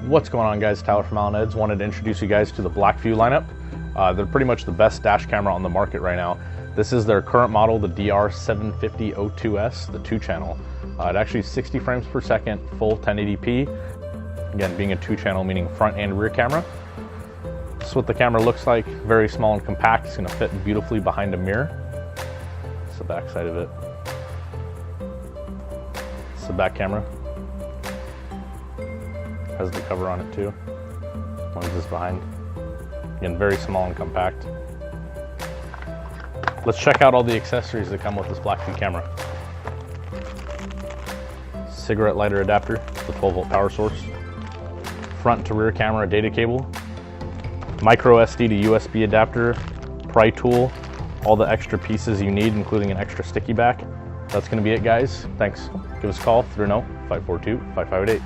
What's going on, guys? Tyler from Allen Eds. Wanted to introduce you guys to the BlackVue lineup. They're pretty much the best dash camera on the market right now. This is their current model, the DR750S, the 2-channel. It actually is 60 frames per second, full 1080p. Again, being a 2-channel, meaning front and rear camera. This is what the camera looks like. Very small and compact. It's going to fit beautifully behind a mirror. It's the back side of it. It's the back camera. Has the cover on it too. One's just behind. Again, very small and compact. Let's check out all the accessories that come with this BlackVue camera. Cigarette lighter adapter, the 12-volt power source. Front to rear camera data cable. Micro SD to USB adapter. Pry tool. All the extra pieces you need, including an extra sticky back. That's going to be it, guys. Thanks. Give us a call, 310-542-5588.